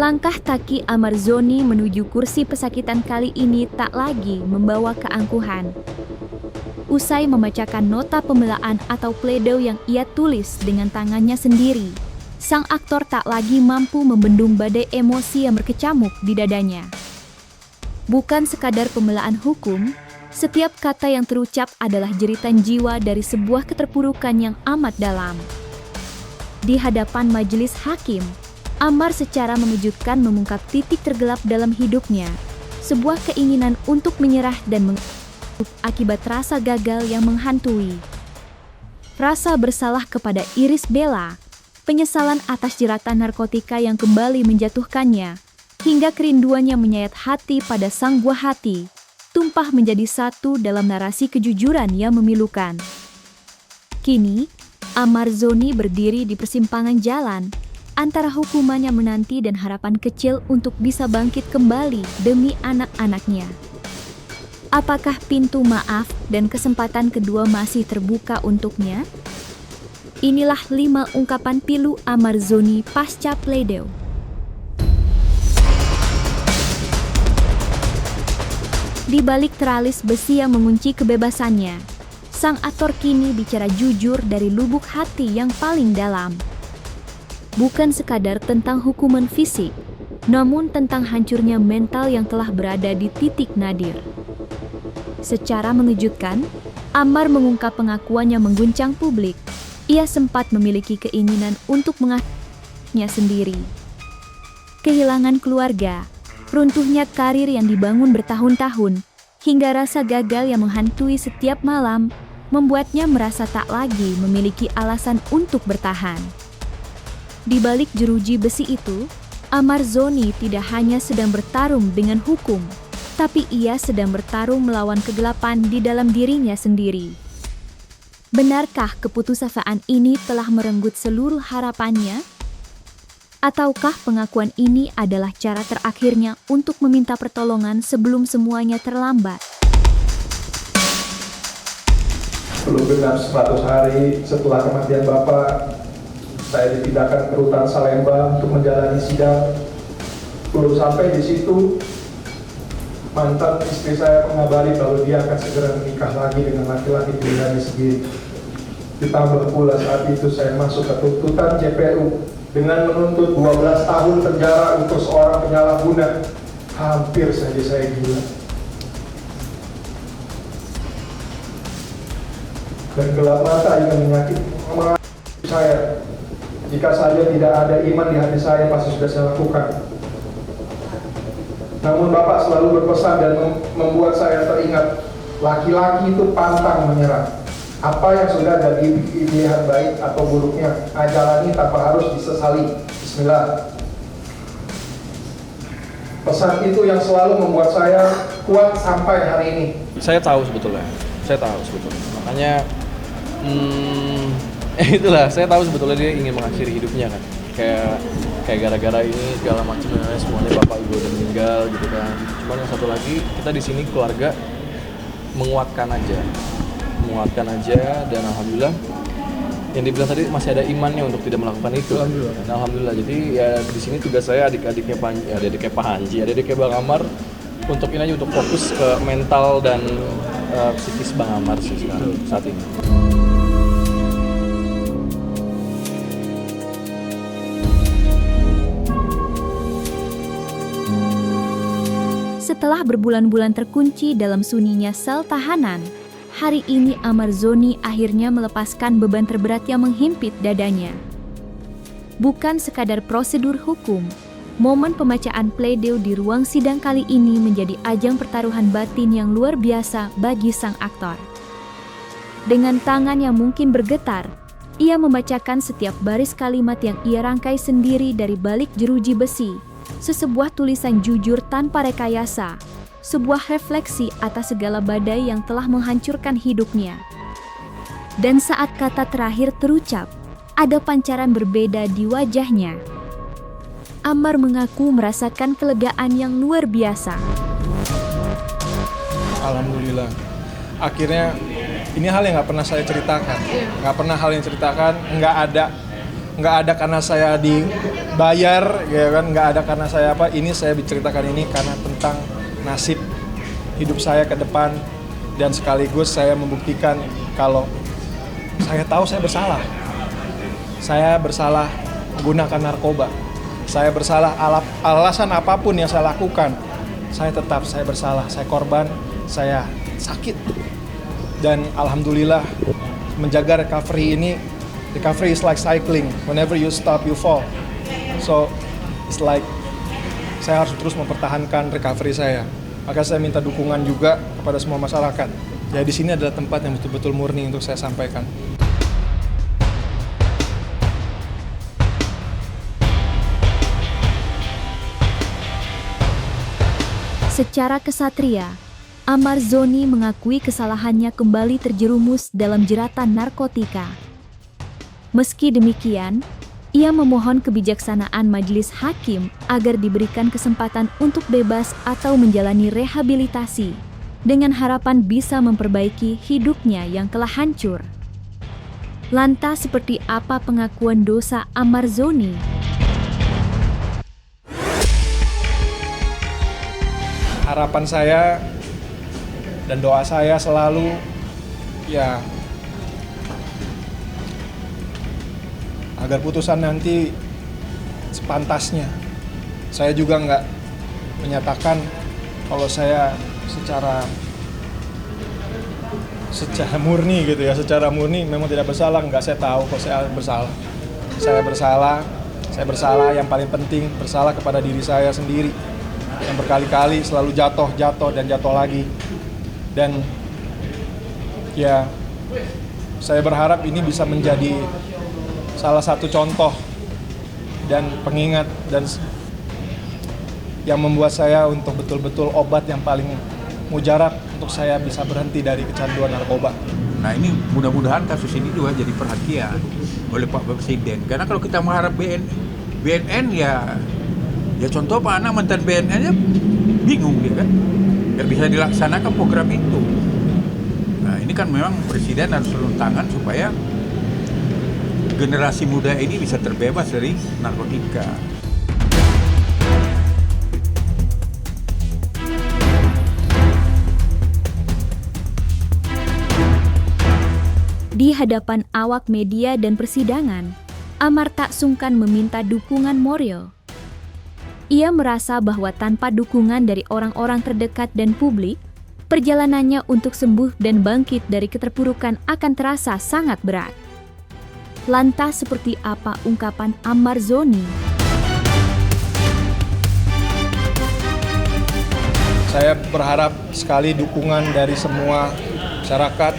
Langkah kaki Amarzoni menuju kursi pesakitan kali ini tak lagi membawa keangkuhan. Usai membacakan nota pembelaan atau pledoi yang ia tulis dengan tangannya sendiri, sang aktor tak lagi mampu membendung badai emosi yang berkecamuk di dadanya. Bukan sekadar pembelaan hukum, setiap kata yang terucap adalah jeritan jiwa dari sebuah keterpurukan yang amat dalam. Di hadapan majelis hakim, Ammar secara mengejutkan mengungkap titik tergelap dalam hidupnya, sebuah keinginan untuk menyerah dan mengaku akibat rasa gagal yang menghantui. Rasa bersalah kepada Iris Bella, penyesalan atas jeratan narkotika yang kembali menjatuhkannya, hingga kerinduannya menyayat hati pada sang buah hati, tumpah menjadi satu dalam narasi kejujuran yang memilukan. Kini, Amarzoni berdiri di persimpangan jalan, antara hukumannya menanti dan harapan kecil untuk bisa bangkit kembali demi anak-anaknya. Apakah pintu maaf dan kesempatan kedua masih terbuka untuknya? Inilah 5 ungkapan pilu Amarzoni pasca pledoi. Di balik teralis besi yang mengunci kebebasannya, sang aktor kini bicara jujur dari lubuk hati yang paling dalam. Bukan sekadar tentang hukuman fisik, namun tentang hancurnya mental yang telah berada di titik nadir. Secara mengejutkan, Ammar mengungkap pengakuan yang mengguncang publik. Ia sempat memiliki keinginan untuk mengakhirinya sendiri. Kehilangan keluarga, runtuhnya karir yang dibangun bertahun-tahun, hingga rasa gagal yang menghantui setiap malam, membuatnya merasa tak lagi memiliki alasan untuk bertahan. Di balik jeruji besi itu, Amarzoni tidak hanya sedang bertarung dengan hukum, tapi ia sedang bertarung melawan kegelapan di dalam dirinya sendiri. Benarkah keputusasaan ini telah merenggut seluruh harapannya? Ataukah pengakuan ini adalah cara terakhirnya untuk meminta pertolongan sebelum semuanya terlambat? Belum genap 100 hari setelah kematian Bapak, saya dipindahkan ke rutan Salemba untuk menjalani sidang. Baru sampai di situ, mantan istri saya mengabari bahwa dia akan segera menikah lagi dengan laki-laki pilihannya sendiri. Ditambah pula saat itu saya masuk ke tuntutan JPU dengan menuntut 12 tahun penjara untuk seorang penyalahguna. Hampir saja saya gila. Dan gelap mata yang menyakiti saya. Jika saja tidak ada iman di hati saya, pasti sudah saya lakukan. Namun Bapak selalu berpesan dan membuat saya teringat, laki-laki itu pantang menyerah. Apa yang sudah ada dilihat baik atau buruknya, jalani tanpa harus disesali. Bismillah. Pesan itu yang selalu membuat saya kuat sampai hari ini. Saya tahu sebetulnya. Makanya itulah, saya tahu sebetulnya dia ingin mengakhiri hidupnya kan. Kayak gara-gara ini segala macamnya, semuanya bapak ibu udah meninggal gitu kan. Cuman yang satu lagi, kita di sini keluarga menguatkan aja dan alhamdulillah yang dibilang tadi masih ada imannya untuk tidak melakukan itu. Alhamdulillah. Jadi ya di sini tugas saya adik-adiknya adik-adiknya Bang Ammar untuk ini aja, untuk fokus ke mental dan psikis Bang Ammar sih sekarang saat ini. Setelah berbulan-bulan terkunci dalam sunyinya sel tahanan, hari ini Amarzoni akhirnya melepaskan beban terberat yang menghimpit dadanya. Bukan sekadar prosedur hukum, momen pembacaan pledoi di ruang sidang kali ini menjadi ajang pertaruhan batin yang luar biasa bagi sang aktor. Dengan tangan yang mungkin bergetar, ia membacakan setiap baris kalimat yang ia rangkai sendiri dari balik jeruji besi. Sesebuah tulisan jujur tanpa rekayasa, sebuah refleksi atas segala badai yang telah menghancurkan hidupnya. Dan saat kata terakhir terucap, ada pancaran berbeda di wajahnya. Ammar mengaku merasakan kelegaan yang luar biasa. Alhamdulillah. Akhirnya ini hal yang nggak pernah saya ceritakan, nggak nggak ada karena saya dibayar, ya kan, nggak ada karena saya apa. Ini saya diceritakan ini karena tentang nasib hidup saya ke depan, dan sekaligus saya membuktikan kalau saya tahu saya bersalah. Saya bersalah menggunakan narkoba. Saya bersalah alasan apapun yang saya lakukan. Saya bersalah. Saya korban, saya sakit. Dan alhamdulillah menjaga recovery is like cycling. Whenever you stop, you fall. So it's like saya harus terus mempertahankan recovery saya. Maka saya minta dukungan juga kepada semua masyarakat. Ya di sini adalah tempat yang betul-betul murni untuk saya sampaikan. Secara kesatria, Amar Zoni mengakui kesalahannya kembali terjerumus dalam jeratan narkotika. Meski demikian, ia memohon kebijaksanaan majelis hakim agar diberikan kesempatan untuk bebas atau menjalani rehabilitasi, dengan harapan bisa memperbaiki hidupnya yang telah hancur. Lantas seperti apa pengakuan dosa Amar Zoni? Harapan saya dan doa saya selalu ya agar putusan nanti sepantasnya. Saya juga nggak menyatakan kalau saya secara murni gitu ya, secara murni memang tidak bersalah. Nggak, saya tahu kalau saya bersalah. Saya bersalah, yang paling penting bersalah kepada diri saya sendiri yang berkali-kali selalu jatuh dan jatuh lagi. Dan ya saya berharap ini bisa menjadi salah satu contoh dan pengingat dan yang membuat saya untuk betul-betul obat yang paling mujarab untuk saya bisa berhenti dari kecanduan narkoba. Nah ini mudah-mudahan kasus ini juga jadi perhatian oleh Pak Presiden. Karena kalau kita mengharap BNN ya contoh Pak Anak mantan BNN aja bingung dia kan. Nggak bisa dilaksanakan program itu. Nah ini kan memang Presiden harus turun tangan supaya generasi muda ini bisa terbebas dari narkotika. Di hadapan awak media dan persidangan, Amar tak sungkan meminta dukungan moral. Ia merasa bahwa tanpa dukungan dari orang-orang terdekat dan publik, perjalanannya untuk sembuh dan bangkit dari keterpurukan akan terasa sangat berat. Lantas seperti apa ungkapan Amar Zoni? Saya berharap sekali dukungan dari semua masyarakat,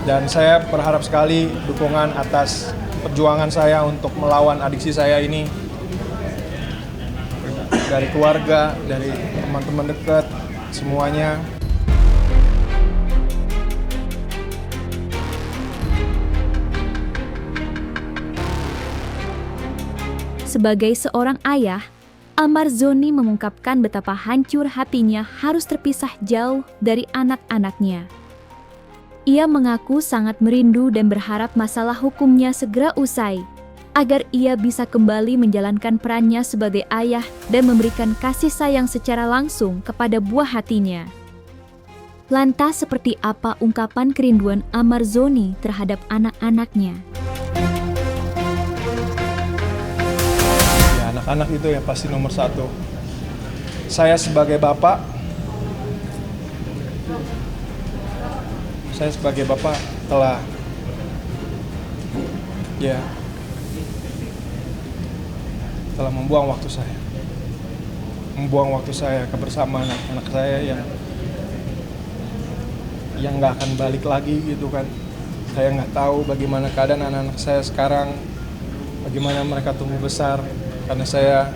dan saya berharap sekali dukungan atas perjuangan saya untuk melawan adiksi saya ini, dari keluarga, dari teman-teman dekat, semuanya. Sebagai seorang ayah, Amar Zoni mengungkapkan betapa hancur hatinya harus terpisah jauh dari anak-anaknya. Ia mengaku sangat merindu dan berharap masalah hukumnya segera usai, agar ia bisa kembali menjalankan perannya sebagai ayah dan memberikan kasih sayang secara langsung kepada buah hatinya. Lantas seperti apa ungkapan kerinduan Amar Zoni terhadap anak-anaknya? Ya, anak-anak itu yang pasti nomor satu. Saya sebagai bapak telah membuang waktu saya kebersamaan anak saya yang nggak akan balik lagi gitu kan. Saya nggak tahu bagaimana keadaan anak-anak saya sekarang, bagaimana mereka tumbuh besar, karena saya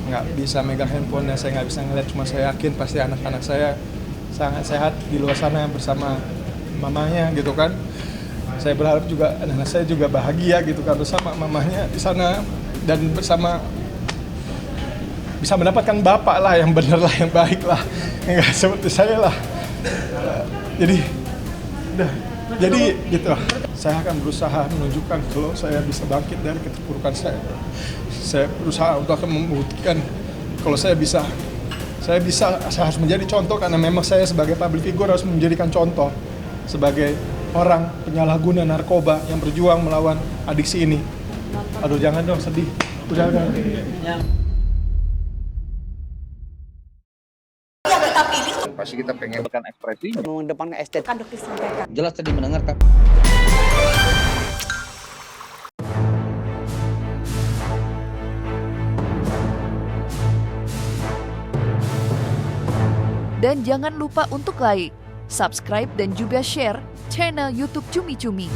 nggak bisa megang handphone dan saya nggak bisa ngeliat. Cuma saya yakin pasti anak-anak saya sangat sehat di luar sana bersama mamanya gitu kan. Saya berharap juga anak-anak saya juga bahagia gitu kan bersama mamanya di sana, dan bersama bisa mendapatkan bapak lah yang benar lah, yang baik lah, nggak seperti saya lah. Jadi udah Jadi gitu, saya akan berusaha menunjukkan kalau saya bisa bangkit dari keterpurukan saya. Saya berusaha untuk akan membuktikan kalau saya harus menjadi contoh, karena memang saya sebagai public figure harus menjadikan contoh sebagai orang penyalahguna narkoba yang berjuang melawan adiksi ini. Aduh, jangan dong, sedih. Udah. Pasti kita pengen ekspresi mengedepankan estetika. jelas tadi mendengarkan. Dan jangan lupa untuk like, subscribe dan juga share channel YouTube Cumi Cumi.